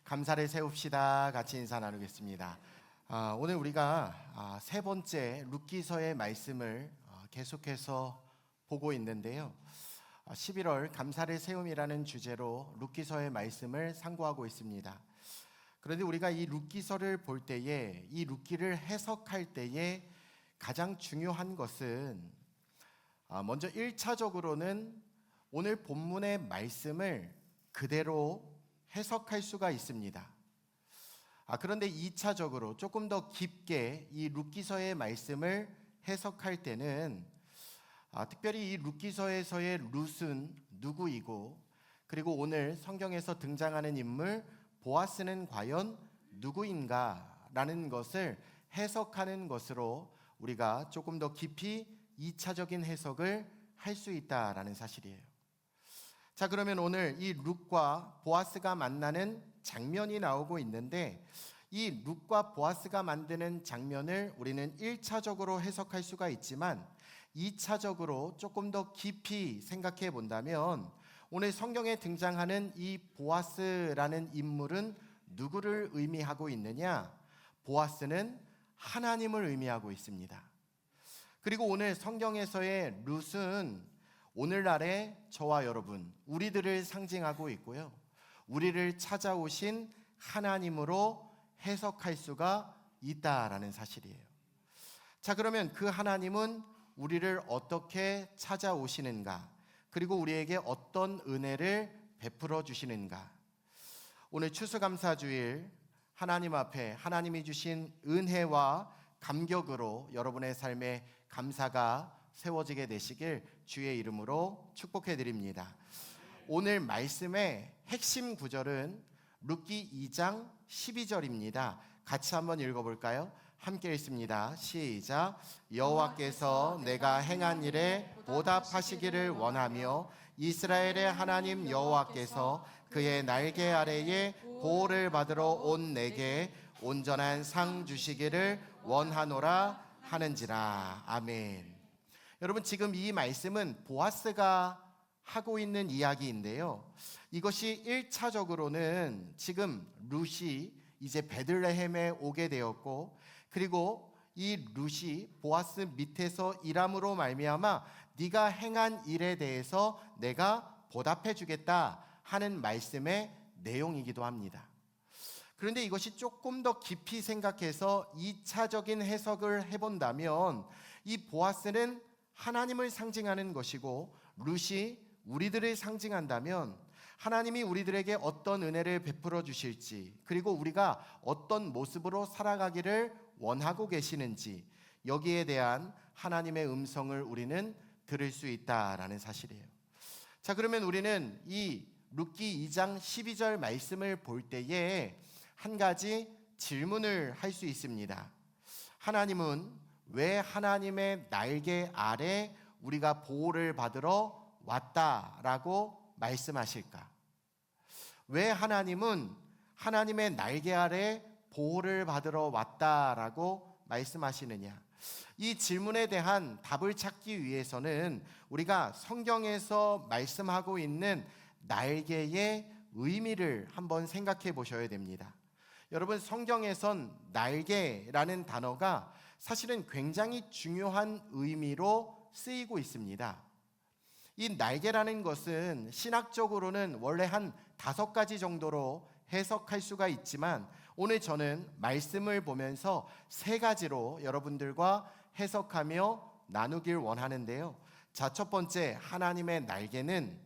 감사를 세웁시다. 같이 인사 나누겠습니다. 오늘 우리가 세 번째 룻기서의 말씀을 계속해서 보고 있는데요. 11월 감사를 세움이라는 주제로 룻기서의 말씀을 상고하고 있습니다. 그런데 우리가 이 룻기서를 볼 때에, 이 룻기를 해석할 때에 가장 중요한 것은 먼저 1차적으로는 오늘 본문의 말씀을 그대로 해석할 수가 있습니다. 그런데 2차적으로 조금 더 깊게 이 룻기서의 말씀을 해석할 때는 특별히 이 룻기서에서의 룻은 누구이고, 그리고 오늘 성경에서 등장하는 인물 보아스는 과연 누구인가라는 것을 해석하는 것으로 우리가 조금 더 깊이 2차적인 해석을 할 수 있다라는 사실이에요. 자, 그러면 오늘 이 룻과 보아스가 만나는 장면이 나오고 있는데, 이 룻과 보아스가 만드는 장면을 우리는 1차적으로 해석할 수가 있지만 2차적으로 조금 더 깊이 생각해 본다면 오늘 성경에 등장하는 이 보아스라는 인물은 누구를 의미하고 있느냐? 보아스는 하나님을 의미하고 있습니다. 그리고 오늘 성경에서의 룻은 오늘날의 저와 여러분, 우리들을 상징하고 있고요. 우리를 찾아오신 하나님으로 해석할 수가 있다라는 사실이에요. 자, 그러면 그 하나님은 우리를 어떻게 찾아오시는가? 그리고 우리에게 어떤 은혜를 베풀어 주시는가? 오늘 추수감사주일 하나님 앞에 하나님이 주신 은혜와 감격으로 여러분의 삶에 감사가 세워지게 되시길 주의 이름으로 축복해 드립니다. 오늘 말씀의 핵심 구절은 룻기 2장 12절입니다. 같이 한번 읽어볼까요? 함께 읽습니다. 시작. 여호와께서 내가 행한 일에 보답하시기를 원하며 이스라엘의 하나님 여호와께서 그의 날개 아래에 보호를 받으러 온 내게 온전한 상 주시기를 원하노라 하는지라. 아멘. 여러분, 지금 이 말씀은 보아스가 하고 있는 이야기인데요. 이것이 1차적으로는 지금 룻이 이제 베들레헴에 오게 되었고, 그리고 이 룻이 보아스 밑에서 일함으로 말미암아 네가 행한 일에 대해서 내가 보답해 주겠다 하는 말씀의 내용이기도 합니다. 그런데 이것이 조금 더 깊이 생각해서 2차적인 해석을 해본다면 이 보아스는 하나님을 상징하는 것이고 룻이 우리들을 상징한다면 하나님이 우리들에게 어떤 은혜를 베풀어 주실지, 그리고 우리가 어떤 모습으로 살아가기를 원하고 계시는지, 여기에 대한 하나님의 음성을 우리는 들을 수 있다라는 사실이에요. 자, 그러면 우리는 이 룻기 2장 12절 말씀을 볼 때에 한 가지 질문을 할 수 있습니다. 하나님은 왜 하나님의 날개 아래 우리가 보호를 받으러 왔다라고 말씀하실까? 왜 하나님은 하나님의 날개 아래 보호를 받으러 왔다라고 말씀하시느냐? 이 질문에 대한 답을 찾기 위해서는 우리가 성경에서 말씀하고 있는 날개의 의미를 한번 생각해 보셔야 됩니다. 여러분, 성경에선 날개라는 단어가 사실은 굉장히 중요한 의미로 쓰이고 있습니다. 이 날개라는 것은 신학적으로는 원래 한 5가지 정도로 해석할 수가 있지만 오늘 저는 말씀을 보면서 3가지로 여러분들과 해석하며 나누길 원하는데요. 자, 첫 번째, 하나님의 날개는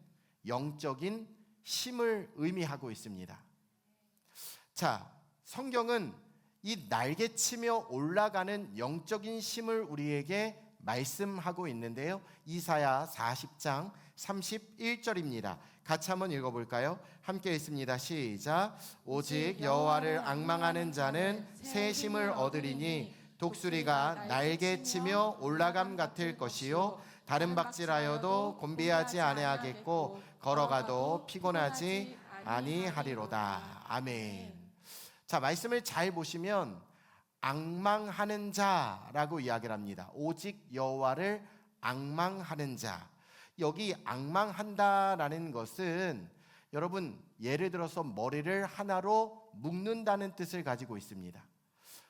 영적인 힘을 의미하고 있습니다. 자, 성경은 이 날개치며 올라가는 영적인 힘을 우리에게 말씀하고 있는데요. 이사야 40장 31절입니다. 같이 한번 읽어볼까요? 함께 읽습니다. 시작. 오직 여호와를 앙망하는 자는 새 힘을 얻으리니 독수리가 날개치며 올라감 같을 것이요 다른 박질하여도 곤비하지 아니하겠고 걸어가도 피곤하지 아니하리로다. 아멘. 자, 말씀을 잘 보시면 앙망하는 자라고 이야기를 합니다. 오직 여호와를 앙망하는 자. 여기 앙망한다라는 것은 여러분, 예를 들어서 머리를 하나로 묶는다는 뜻을 가지고 있습니다.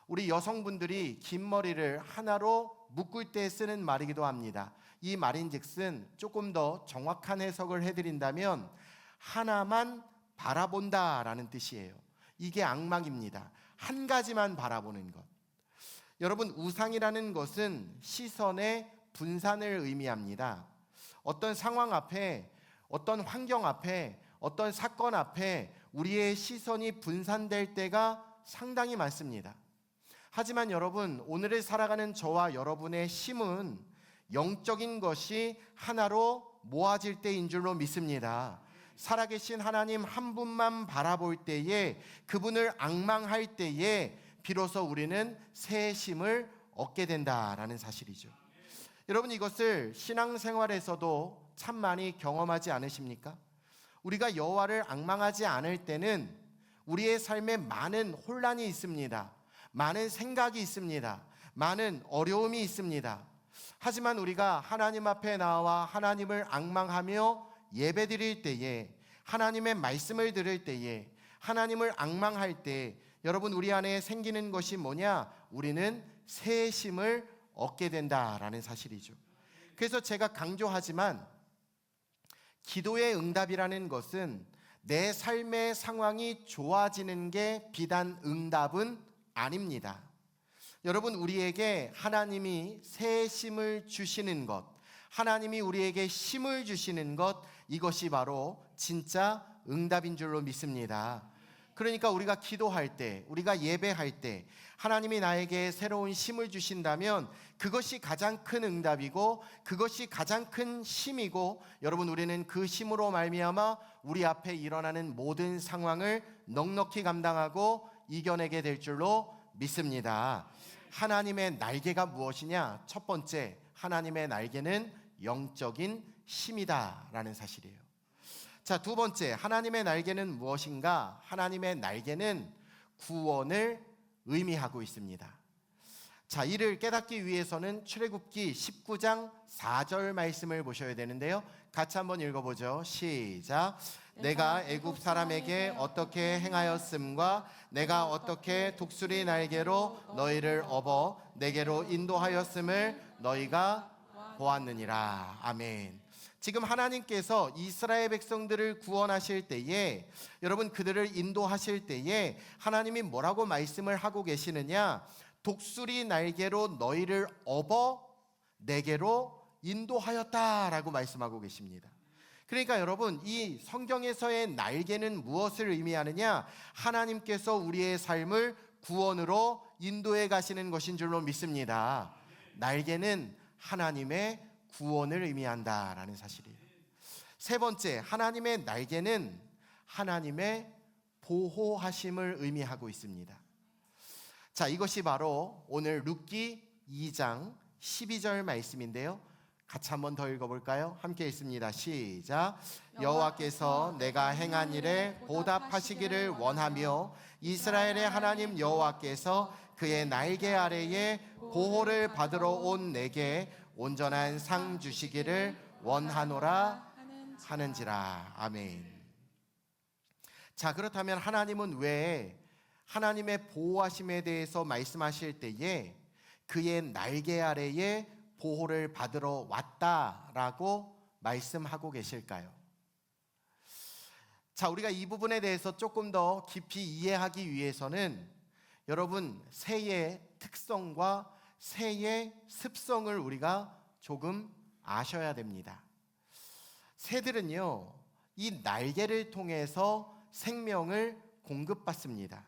우리 여성분들이 긴 머리를 하나로 묶을 때 쓰는 말이기도 합니다. 이 말인즉슨 조금 더 정확한 해석을 해드린다면 하나만 바라본다라는 뜻이에요. 이게 악망입니다. 한 가지만 바라보는 것. 여러분, 우상이라는 것은 시선의 분산을 의미합니다. 어떤 상황 앞에, 어떤 환경 앞에, 어떤 사건 앞에 우리의 시선이 분산될 때가 상당히 많습니다. 하지만 여러분, 오늘을 살아가는 저와 여러분의 힘은 영적인 것이 하나로 모아질 때인 줄로 믿습니다. 살아계신 하나님 한 분만 바라볼 때에, 그분을 앙망할 때에 비로소 우리는 새 힘을 얻게 된다라는 사실이죠. 여러분, 이것을 신앙생활에서도 참 많이 경험하지 않으십니까? 우리가 여호와를 앙망하지 않을 때는 우리의 삶에 많은 혼란이 있습니다. 많은 생각이 있습니다. 많은 어려움이 있습니다. 하지만 우리가 하나님 앞에 나와 하나님을 앙망하며 예배드릴 때에, 하나님의 말씀을 들을 때에, 하나님을 앙망할 때 여러분, 우리 안에 생기는 것이 뭐냐? 우리는 새 힘을 얻게 된다라는 사실이죠. 그래서 제가 강조하지만 기도의 응답이라는 것은 내 삶의 상황이 좋아지는 게 비단 응답은 아닙니다. 여러분, 우리에게 하나님이 새 힘을 주시는 것, 하나님이 우리에게 힘을 주시는 것, 이것이 바로 진짜 응답인 줄로 믿습니다. 그러니까 우리가 기도할 때, 우리가 예배할 때 하나님이 나에게 새로운 힘을 주신다면 그것이 가장 큰 응답이고, 그것이 가장 큰 힘이고, 여러분, 우리는 그 힘으로 말미암아 우리 앞에 일어나는 모든 상황을 넉넉히 감당하고 이겨내게 될 줄로 믿습니다. 하나님의 날개가 무엇이냐? 첫 번째, 하나님의 날개는 영적인 힘이다라는 사실이에요. 자, 두 번째, 하나님의 날개는 무엇인가? 하나님의 날개는 구원을 의미하고 있습니다. 자, 이를 깨닫기 위해서는 출애굽기 19장 4절 말씀을 보셔야 되는데요. 같이 한번 읽어보죠. 시작. 내가 애굽 사람에게 어떻게 행하였음과 내가 어떻게 독수리 날개로 너희를 업어 내게로 인도하였음을 너희가 보았느니라. 아멘. 지금 하나님께서 이스라엘 백성들을 구원하실 때에, 여러분, 그들을 인도하실 때에 하나님이 뭐라고 말씀을 하고 계시느냐? 독수리 날개로 너희를 업어 내게로 인도하였다라고 말씀하고 계십니다. 그러니까 여러분, 이 성경에서의 날개는 무엇을 의미하느냐? 하나님께서 우리의 삶을 구원으로 인도해 가시는 것인 줄로 믿습니다. 날개는 하나님의 구원을 의미한다라는 사실이에요. 세 번째, 하나님의 날개는 하나님의 보호하심을 의미하고 있습니다. 자, 이것이 바로 오늘 룻기 2장 12절 말씀인데요. 같이 한번 더 읽어볼까요? 함께 읽습니다. 시작. 여호와께서 내가 행한 일에 보답하시기를 원하며 이스라엘의 하나님 여호와께서 그의 날개 아래에 보호를 받으러 온 내게 온전한 상 주시기를 원하노라 하는지라. 아멘. 자, 그렇다면 하나님은 왜 하나님의 보호하심에 대해서 말씀하실 때에 그의 날개 아래에 보호를 받으러 왔다라고 말씀하고 계실까요? 자, 우리가 이 부분에 대해서 조금 더 깊이 이해하기 위해서는 여러분, 새의 특성과 새의 습성을 우리가 조금 아셔야 됩니다. 새들은요, 이 날개를 통해서 생명을 공급받습니다.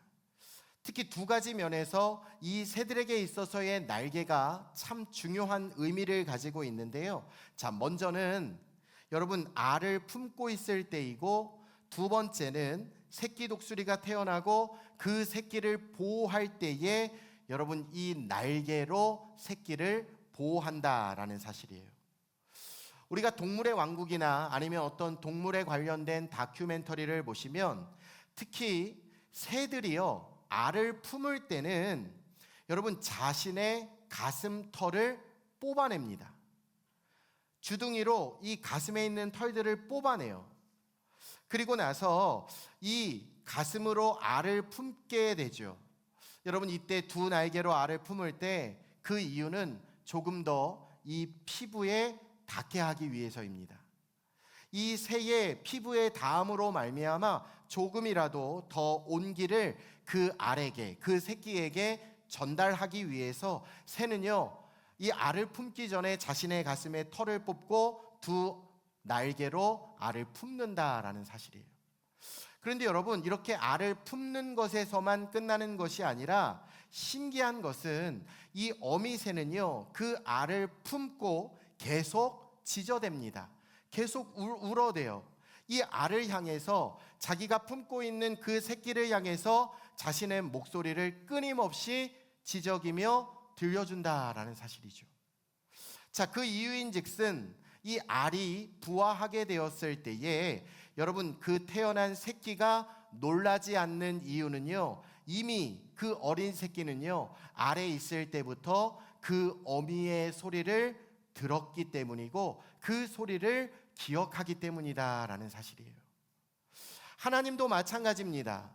특히 두 가지 면에서 이 새들에게 있어서의 날개가 참 중요한 의미를 가지고 있는데요. 자, 먼저는 여러분, 알을 품고 있을 때이고, 두 번째는 새끼 독수리가 태어나고 그 새끼를 보호할 때에 여러분, 이 날개로 새끼를 보호한다라는 사실이에요. 우리가 동물의 왕국이나 아니면 어떤 동물에 관련된 다큐멘터리를 보시면 특히 새들이요, 알을 품을 때는 여러분, 자신의 가슴털을 뽑아냅니다. 주둥이로 이 가슴에 있는 털들을 뽑아내요. 그리고 나서 이 가슴으로 알을 품게 되죠. 여러분, 이때 두 날개로 알을 품을 때 그 이유는 조금 더 이 피부에 닿게 하기 위해서입니다. 이 새의 피부에 닿음으로 말미암아 조금이라도 더 온기를 그 알에게, 그 새끼에게 전달하기 위해서 새는요, 이 알을 품기 전에 자신의 가슴에 털을 뽑고 두 날개로 알을 품는다라는 사실이에요. 그런데 여러분, 이렇게 알을 품는 것에서만 끝나는 것이 아니라 신기한 것은 이 어미새는요, 그 알을 품고 계속 지저댑니다. 계속 울어대요. 이 알을 향해서, 자기가 품고 있는 그 새끼를 향해서 자신의 목소리를 끊임없이 지저귀며 들려준다라는 사실이죠. 자, 그 이유인즉슨 이 알이 부화하게 되었을 때에 여러분, 그 태어난 새끼가 놀라지 않는 이유는요, 이미 그 어린 새끼는요, 알에 있을 때부터 그 어미의 소리를 들었기 때문이고 그 소리를 기억하기 때문이다라는 사실이에요. 하나님도 마찬가지입니다.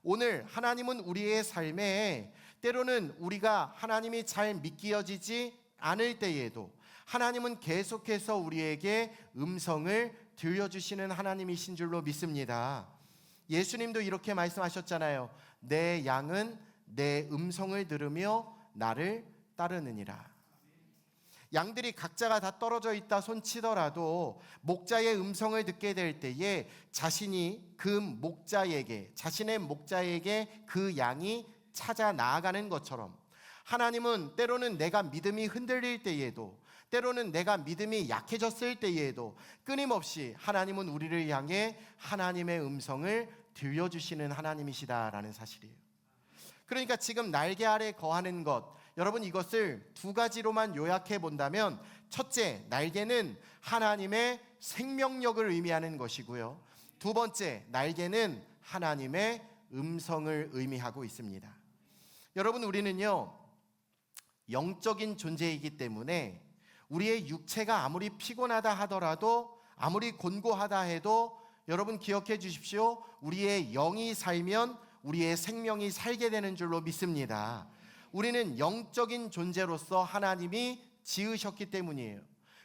오늘 하나님은 우리의 삶에 때로는 우리가 하나님이 잘 믿겨지지 않을 때에도 하나님은 계속해서 우리에게 음성을 들려주시는 하나님이신 줄로 믿습니다. 예수님도 이렇게 말씀하셨잖아요. 내 양은 내 음성을 들으며 나를 따르느니라. 양들이 각자가 다 떨어져 있다 손치더라도 목자의 음성을 듣게 될 때에 자신이 그 목자에게, 자신의 목자에게 그 양이 찾아 나아가는 것처럼 하나님은 때로는 내가 믿음이 흔들릴 때에도, 때로는 내가 믿음이 약해졌을 때에도 끊임없이 하나님은 우리를 향해 하나님의 음성을 들려주시는 하나님이시다라는 사실이에요. 그러니까 지금 날개 아래 거하는 것, 여러분, 이것을 두 가지로만 요약해 본다면, 첫째, 날개는 하나님의 생명력을 의미하는 것이고요, 두 번째, 날개는 하나님의 음성을 의미하고 있습니다. 여러분, 우리는요, 영적인 존재이기 때문에 우리의 육체가 아무리 피곤하다 하더라도, 아무리 곤고하다 해도 여러분 기억해 주십시오. 우리의 영이 살면 우리의 생명이 살게 되는 줄로 믿습니다. 우리는 영적인 존재로서 하나님이 지으셨기 때문이에요.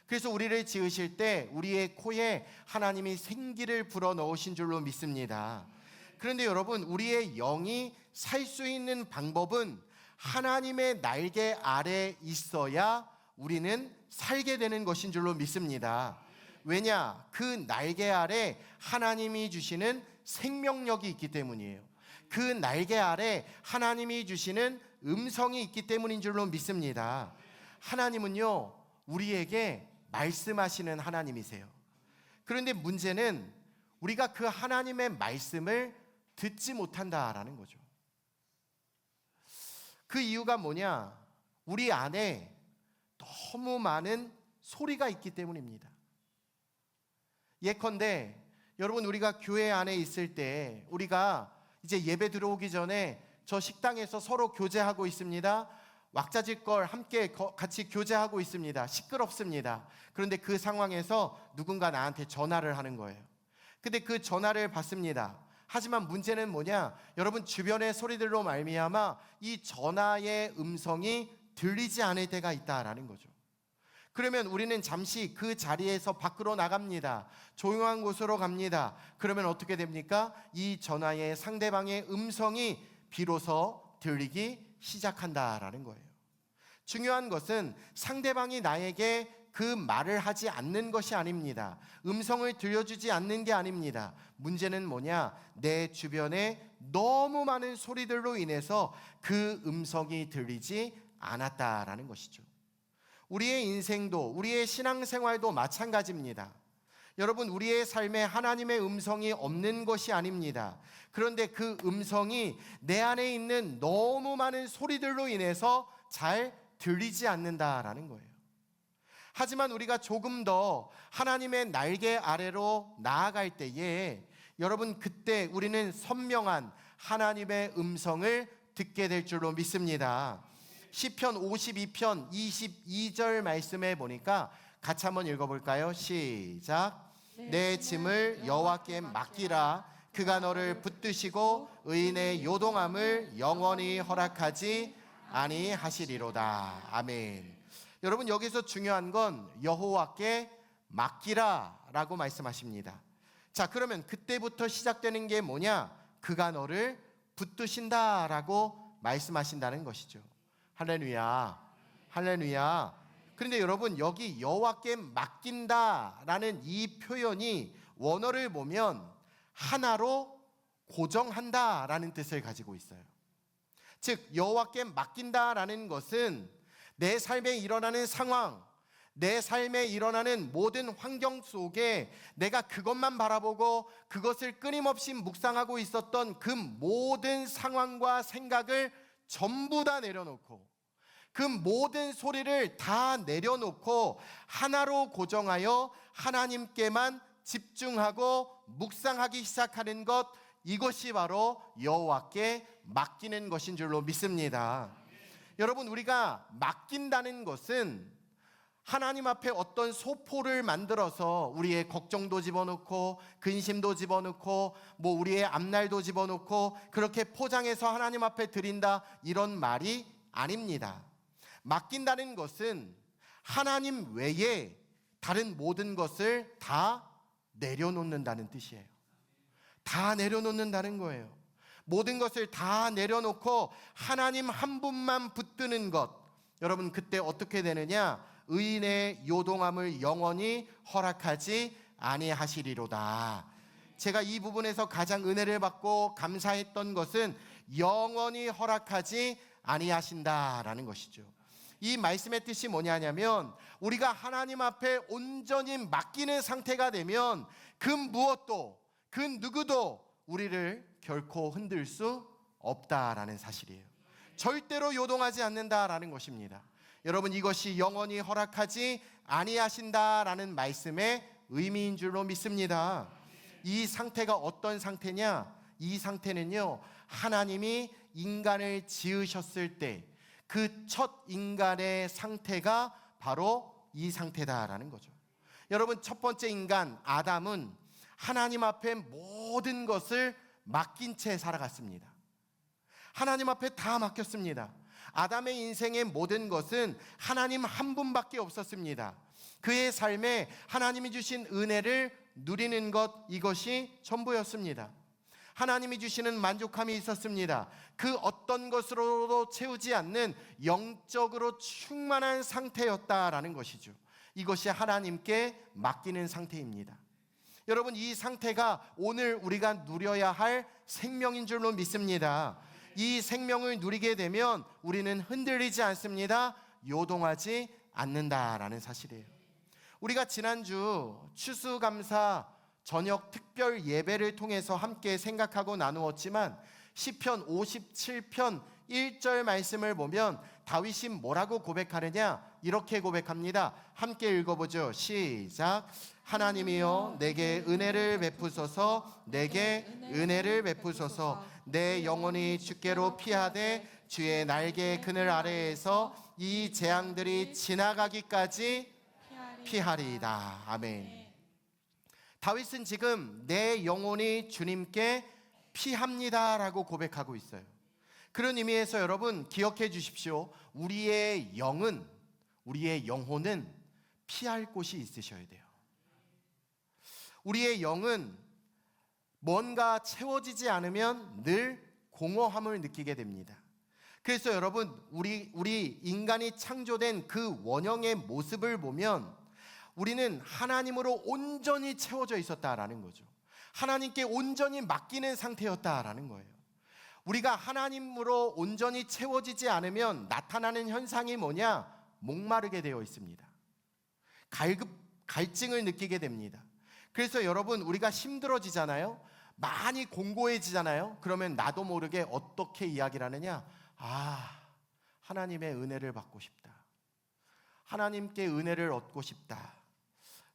그래서 우리를 지으실 때 우리의 코에 하나님이 생기를 불어넣으신 줄로 믿습니다. 그런데 여러분, 우리의 영이 살 수 있는 방법은 하나님의 날개 아래 있어야 우리는 살게 되는 것인 줄로 믿습니다. 왜냐? 그 날개 아래 하나님이 주시는 생명력이 있기 때문이에요. 그 날개 아래 하나님이 주시는 음성이 있기 때문인 줄로 믿습니다. 하나님은요, 우리에게 말씀하시는 하나님이세요. 그런데 문제는 우리가 그 하나님의 말씀을 듣지 못한다라는 거죠. 그 이유가 뭐냐? 우리 안에 너무 많은 소리가 있기 때문입니다. 예컨대 여러분, 우리가 교회 안에 있을 때 우리가 이제 예배 들어오기 전에 저 식당에서 서로 교제하고 있습니다. 왁자지껄 함께 같이 교제하고 있습니다. 시끄럽습니다. 그런데 그 상황에서 누군가 나한테 전화를 하는 거예요. 근데 그 전화를 받습니다. 하지만 문제는 뭐냐? 여러분, 주변의 소리들로 말미암아 이 전화의 음성이 들리지 않을 때가 있다라는 거죠. 그러면 우리는 잠시 그 자리에서 밖으로 나갑니다. 조용한 곳으로 갑니다. 그러면 어떻게 됩니까? 이 전화의 상대방의 음성이 비로소 들리기 시작한다라는 거예요. 중요한 것은 상대방이 나에게 그 말을 하지 않는 것이 아닙니다. 음성을 들려주지 않는 게 아닙니다. 문제는 뭐냐? 내 주변에 너무 많은 소리들로 인해서 그 음성이 들리지 않았다라는 것이죠. 우리의 인생도, 우리의 신앙생활도 마찬가지입니다. 여러분, 우리의 삶에 하나님의 음성이 없는 것이 아닙니다. 그런데 그 음성이 내 안에 있는 너무 많은 소리들로 인해서 잘 들리지 않는다라는 거예요. 하지만 우리가 조금 더 하나님의 날개 아래로 나아갈 때에 여러분, 그때 우리는 선명한 하나님의 음성을 듣게 될 줄로 믿습니다. 시편 52편 22절 말씀에 보니까 같이 한번 읽어볼까요? 시작. 내 짐을 여호와께 맡기라. 그가 너를 붙드시고 의인의 요동함을 영원히 허락하지 아니하시리로다. 아멘. 여러분, 여기서 중요한 건 여호와께 맡기라라고 말씀하십니다. 자, 그러면 그때부터 시작되는 게 뭐냐? 그가 너를 붙드신다라고 말씀하신다는 것이죠. 할렐루야, 할렐루야. 그런데 여러분, 여기 여호와께 맡긴다라는 이 표현이 원어를 보면 하나로 고정한다라는 뜻을 가지고 있어요. 즉, 여호와께 맡긴다라는 것은 내 삶에 일어나는 상황, 내 삶에 일어나는 모든 환경 속에 내가 그것만 바라보고 그것을 끊임없이 묵상하고 있었던 그 모든 상황과 생각을 전부 다 내려놓고, 그 모든 소리를 다 내려놓고 하나로 고정하여 하나님께만 집중하고 묵상하기 시작하는 것, 이것이 바로 여호와께 맡기는 것인 줄로 믿습니다. 여러분, 우리가 맡긴다는 것은 하나님 앞에 어떤 소포를 만들어서 우리의 걱정도 집어넣고 근심도 집어넣고 우리의 앞날도 집어넣고 그렇게 포장해서 하나님 앞에 드린다, 이런 말이 아닙니다. 맡긴다는 것은 하나님 외에 다른 모든 것을 다 내려놓는다는 뜻이에요. 다 내려놓는다는 거예요. 모든 것을 다 내려놓고 하나님 한 분만 붙드는 것. 여러분, 그때 어떻게 되느냐? 의인의 요동함을 영원히 허락하지 아니하시리로다. 제가 이 부분에서 가장 은혜를 받고 감사했던 것은 영원히 허락하지 아니하신다라는 것이죠. 이 말씀의 뜻이 뭐냐면, 우리가 하나님 앞에 온전히 맡기는 상태가 되면 그 무엇도, 그 누구도 우리를 결코 흔들 수 없다라는 사실이에요. 절대로 요동하지 않는다라는 것입니다. 여러분, 이것이 영원히 허락하지 아니하신다라는 말씀의 의미인 줄로 믿습니다. 이 상태가 어떤 상태냐? 이 상태는요, 하나님이 인간을 지으셨을 때 그 첫 인간의 상태가 바로 이 상태다라는 거죠. 여러분, 첫 번째 인간 아담은 하나님 앞에 모든 것을 맡긴 채 살아갔습니다. 하나님 앞에 다 맡겼습니다. 아담의 인생의 모든 것은 하나님 한 분밖에 없었습니다. 그의 삶에 하나님이 주신 은혜를 누리는 것, 이것이 전부였습니다. 하나님이 주시는 만족함이 있었습니다. 그 어떤 것으로도 채우지 않는 영적으로 충만한 상태였다라는 것이죠. 이것이 하나님께 맡기는 상태입니다. 여러분, 이 상태가 오늘 우리가 누려야 할 생명인 줄로 믿습니다. 이 생명을 누리게 되면 우리는 흔들리지 않습니다. 요동하지 않는다라는 사실이에요. 우리가 지난주 추수감사 저녁 특별 예배를 통해서 함께 생각하고 나누었지만 시편 57편 1절 말씀을 보면 다윗이 뭐라고 고백하느냐? 이렇게 고백합니다. 함께 읽어보죠. 시작. 하나님이여 내게 은혜를 베푸소서, 내게 은혜를 베푸소서. 내 영혼이 주께로 피하되 주의 날개 그늘 아래에서 이 재앙들이 지나가기까지 피하리이다. 아멘. 다윗은 지금 내 영혼이 주님께 피합니다라고 고백하고 있어요. 그런 의미에서 여러분 기억해 주십시오. 우리의 영은, 우리의 영혼은 피할 곳이 있으셔야 돼요. 우리의 영은 뭔가 채워지지 않으면 늘 공허함을 느끼게 됩니다. 그래서 여러분, 우리 인간이 창조된 그 원형의 모습을 보면 우리는 하나님으로 온전히 채워져 있었다라는 거죠. 하나님께 온전히 맡기는 상태였다라는 거예요. 우리가 하나님으로 온전히 채워지지 않으면 나타나는 현상이 뭐냐? 목마르게 되어 있습니다. 갈증을 느끼게 됩니다. 그래서 여러분, 우리가 힘들어지잖아요. 많이 공고해지잖아요. 그러면 나도 모르게 어떻게 이야기를 하느냐? 하나님의 은혜를 받고 싶다. 하나님께 은혜를 얻고 싶다.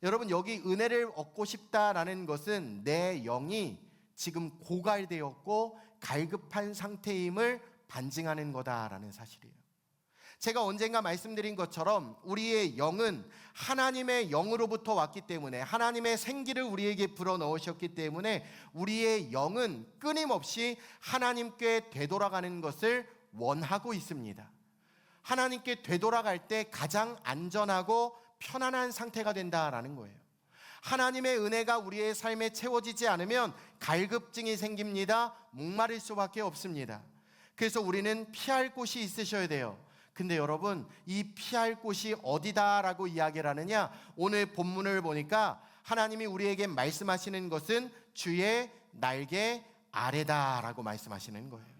여러분, 여기 은혜를 얻고 싶다라는 것은 내 영이 지금 고갈되었고 갈급한 상태임을 반증하는 거다라는 사실이에요. 제가 언젠가 말씀드린 것처럼 우리의 영은 하나님의 영으로부터 왔기 때문에, 하나님의 생기를 우리에게 불어넣으셨기 때문에 우리의 영은 끊임없이 하나님께 되돌아가는 것을 원하고 있습니다. 하나님께 되돌아갈 때 가장 안전하고 편안한 상태가 된다라는 거예요. 하나님의 은혜가 우리의 삶에 채워지지 않으면 갈급증이 생깁니다. 목마를 수밖에 없습니다. 그래서 우리는 피할 곳이 있으셔야 돼요. 근데 여러분, 이 피할 곳이 어디다라고 이야기를 하느냐? 오늘 본문을 보니까 하나님이 우리에게 말씀하시는 것은 주의 날개 아래다라고 말씀하시는 거예요.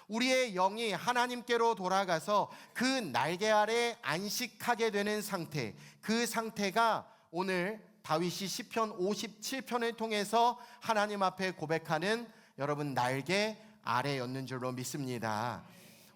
우리의 영이 하나님께로 돌아가서 그 날개 아래 안식하게 되는 상태, 그 상태가 오늘 다윗이 시편 57편을 통해서 하나님 앞에 고백하는 여러분 날개 아래였는 줄로 믿습니다.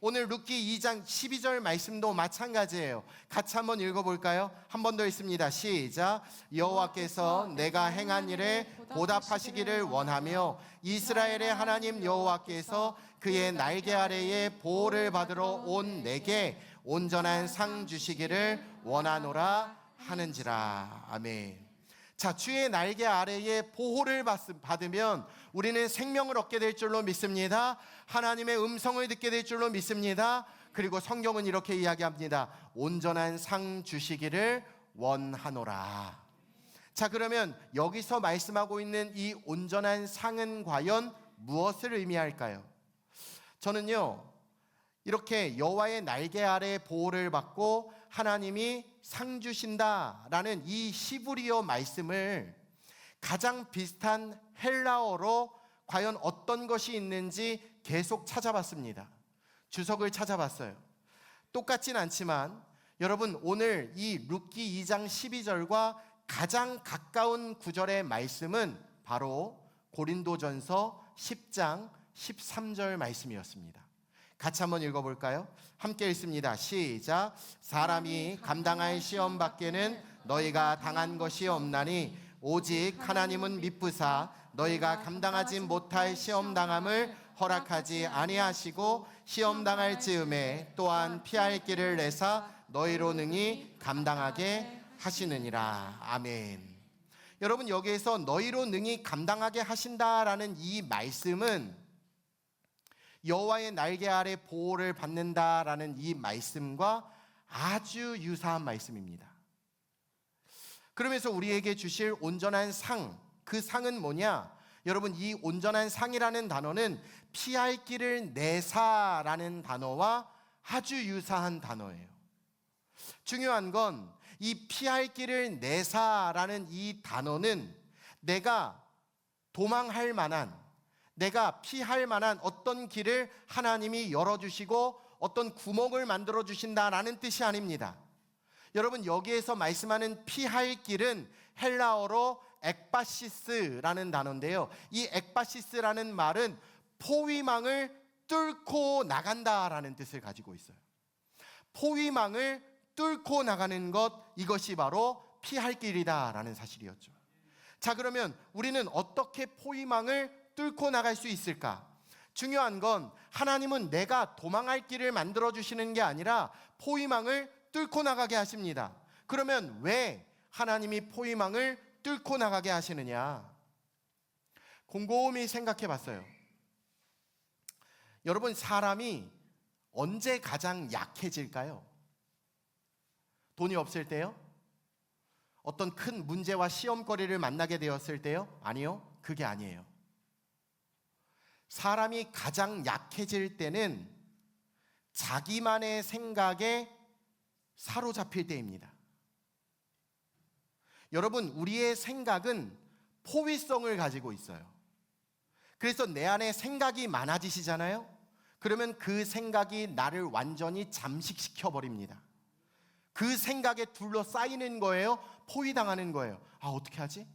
오늘 룻기 2장 12절 말씀도 마찬가지예요. 같이 한번 읽어볼까요? 한 번 더 읽습니다. 시작. 여호와께서 내가 행한 일에 보답하시기를 원하며 이스라엘의 하나님 여호와께서 그의 날개 아래에 보호를 받으러 온 내게 온전한 상 주시기를 원하노라 하는지라. 아멘. 자, 주의 날개 아래에 보호를 받으면 우리는 생명을 얻게 될 줄로 믿습니다. 하나님의 음성을 듣게 될 줄로 믿습니다. 그리고 성경은 이렇게 이야기합니다. 온전한 상 주시기를 원하노라. 자, 그러면 여기서 말씀하고 있는 이 온전한 상은 과연 무엇을 의미할까요? 저는요, 이렇게 여호와의 날개 아래 보호를 받고 하나님이 상 주신다라는 이 히브리어 말씀을 가장 비슷한 헬라어로 과연 어떤 것이 있는지 계속 찾아봤습니다. 주석을 찾아봤어요. 똑같진 않지만 여러분, 오늘 이 룻기 2장 12절과 가장 가까운 구절의 말씀은 바로 고린도전서 10장 13절 말씀이었습니다. 같이 한번 읽어볼까요? 함께 읽습니다. 시작. 사람이 감당할 시험 밖에는 너희가 당한 것이 없나니 오직 하나님은 미쁘사 너희가 감당하지 못할 시험 당함을 허락하지 아니하시고 시험 당할 즈음에 또한 피할 길을 내사 너희로 능히 감당하게 하시느니라. 아멘. 여러분, 여기에서 너희로 능히 감당하게 하신다라는 이 말씀은 여호와의 날개 아래 보호를 받는다라는 이 말씀과 아주 유사한 말씀입니다. 그러면서 우리에게 주실 온전한 상, 그 상은 뭐냐? 여러분, 이 온전한 상이라는 단어는 피할 길을 내사라는 단어와 아주 유사한 단어예요. 중요한 건 이 피할 길을 내사라는 이 단어는 내가 도망할 만한, 내가 피할 만한 어떤 길을 하나님이 열어주시고 어떤 구멍을 만들어 주신다라는 뜻이 아닙니다. 여러분, 여기에서 말씀하는 피할 길은 헬라어로 엑바시스라는 단어인데요, 이 엑바시스라는 말은 포위망을 뚫고 나간다라는 뜻을 가지고 있어요. 포위망을 뚫고 나가는 것, 이것이 바로 피할 길이다라는 사실이었죠. 자, 그러면 우리는 어떻게 포위망을 뚫고 나갈 수 있을까? 중요한 건 하나님은 내가 도망할 길을 만들어 주시는 게 아니라 포위망을 뚫고 나가게 하십니다. 그러면 왜 하나님이 포위망을 뚫고 나가게 하시느냐? 곰곰이 생각해 봤어요. 여러분, 사람이 언제 가장 약해질까요? 돈이 없을 때요? 어떤 큰 문제와 시험거리를 만나게 되었을 때요? 아니요, 그게 아니에요. 사람이 가장 약해질 때는 자기만의 생각에 사로잡힐 때입니다. 여러분, 우리의 생각은 포위성을 가지고 있어요. 그래서 내 안에 생각이 많아지시잖아요? 그러면 그 생각이 나를 완전히 잠식시켜 버립니다. 그 생각에 둘러싸이는 거예요. 포위당하는 거예요. 아, 어떻게 하지?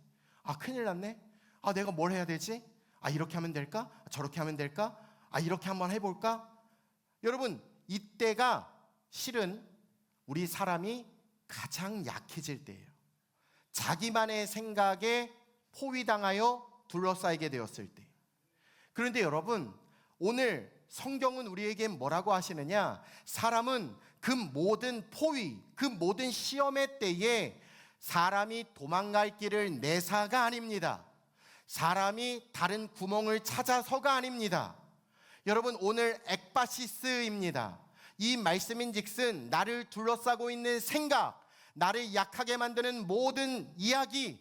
아, 큰일 났네. 아, 내가 뭘 해야 되지? 아, 이렇게 하면 될까? 저렇게 하면 될까? 아, 이렇게 한번 해볼까? 여러분, 이때가 실은 우리 사람이 가장 약해질 때예요. 자기만의 생각에 포위당하여 둘러싸이게 되었을 때. 그런데 여러분, 오늘 성경은 우리에게 뭐라고 하시느냐? 사람은 그 모든 포위, 그 모든 시험의 때에 사람이 도망갈 길을 내사가 아닙니다. 사람이 다른 구멍을 찾아서가 아닙니다. 여러분, 오늘 ek바시스입니다. 이 말씀인즉슨 나를 둘러싸고 있는 생각, 나를 약하게 만드는 모든 이야기,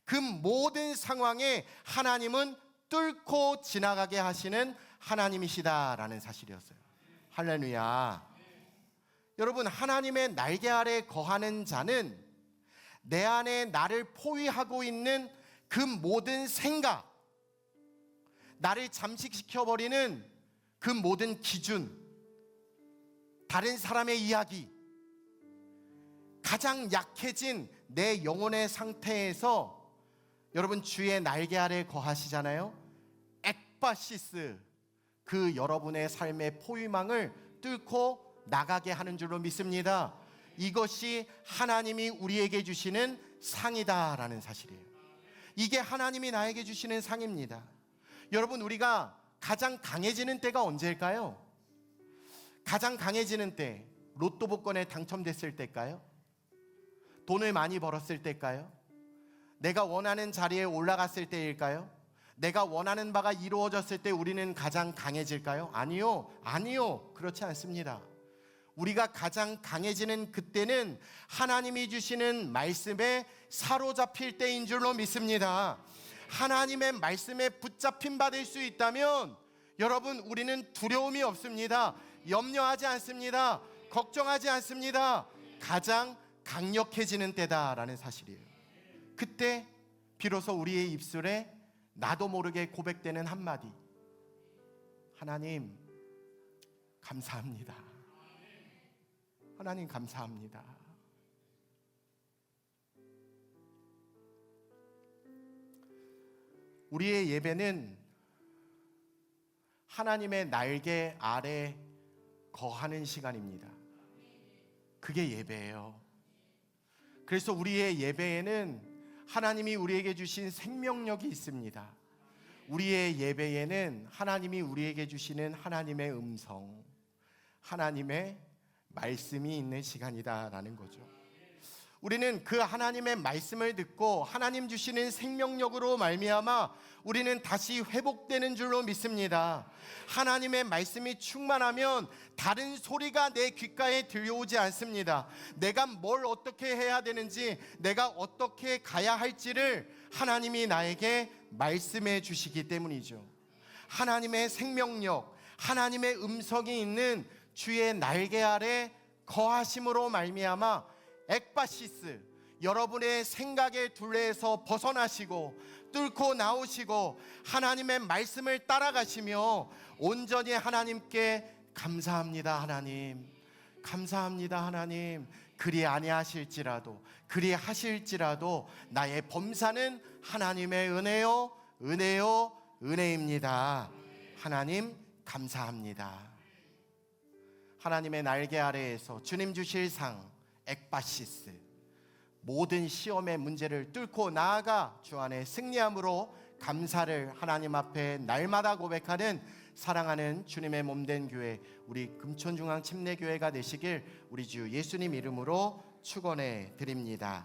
그 모든 상황에 하나님은 뚫고 지나가게 하시는 하나님이시다라는 사실이었어요. 할렐루야. 여러분, 하나님의 날개 아래 거하는 자는 내 안에 나를 포위하고 있는 그 모든 생각, 나를 잠식시켜버리는 그 모든 기준, 다른 사람의 이야기, 가장 약해진 내 영혼의 상태에서 여러분 주의 날개 아래 거하시잖아요. ek바시스, 그 여러분의 삶의 포위망을 뚫고 나가게 하는 줄로 믿습니다. 이것이 하나님이 우리에게 주시는 상이다라는 사실이에요. 이게 하나님이 나에게 주시는 상입니다. 여러분, 우리가 가장 강해지는 때가 언제일까요? 가장 강해지는 때, 로또 복권에 당첨됐을 때일까요? 돈을 많이 벌었을 때일까요? 내가 원하는 자리에 올라갔을 때일까요? 내가 원하는 바가 이루어졌을 때 우리는 가장 강해질까요? 아니요. 그렇지 않습니다. 우리가 가장 강해지는 그때는 하나님이 주시는 말씀에 사로잡힐 때인 줄로 믿습니다. 하나님의 말씀에 붙잡힌 바 될 수 있다면 여러분, 우리는 두려움이 없습니다. 염려하지 않습니다. 걱정하지 않습니다. 가장 강력해지는 때다라는 사실이에요. 그때 비로소 우리의 입술에 나도 모르게 고백되는 한마디, 하나님 감사합니다. 하나님 감사합니다. 우리의 예배는 하나님의 날개 아래 거하는 시간입니다. 그게 예배예요. 그래서 우리의 예배에는 하나님이 우리에게 주신 생명력이 있습니다. 우리의 예배에는 하나님이 우리에게 주시는 하나님의 음성, 하나님의 말씀이 있는 시간이다라는 거죠. 우리는 그 하나님의 말씀을 듣고 하나님 주시는 생명력으로 말미암아 우리는 다시 회복되는 줄로 믿습니다. 하나님의 말씀이 충만하면 다른 소리가 내 귓가에 들려오지 않습니다. 내가 뭘 어떻게 해야 되는지, 내가 어떻게 가야 할지를 하나님이 나에게 말씀해 주시기 때문이죠. 하나님의 생명력, 하나님의 음성이 있는 주의 날개 아래 거하심으로 말미암아 ek바시스, 여러분의 생각의 둘레에서 벗어나시고 뚫고 나오시고 하나님의 말씀을 따라가시며 온전히 하나님께 감사합니다 하나님, 감사합니다 하나님, 그리 아니하실지라도, 그리 하실지라도 나의 범사는 하나님의 은혜입니다. 하나님 감사합니다. 하나님의 날개 아래에서 주님 주실 상 ek바시스, 모든 시험의 문제를 뚫고 나아가 주 안에 승리함으로 감사를 하나님 앞에 날마다 고백하는 사랑하는 주님의 몸된 교회, 우리 금천중앙 침례교회가 되시길 우리 주 예수님 이름으로 축원해 드립니다.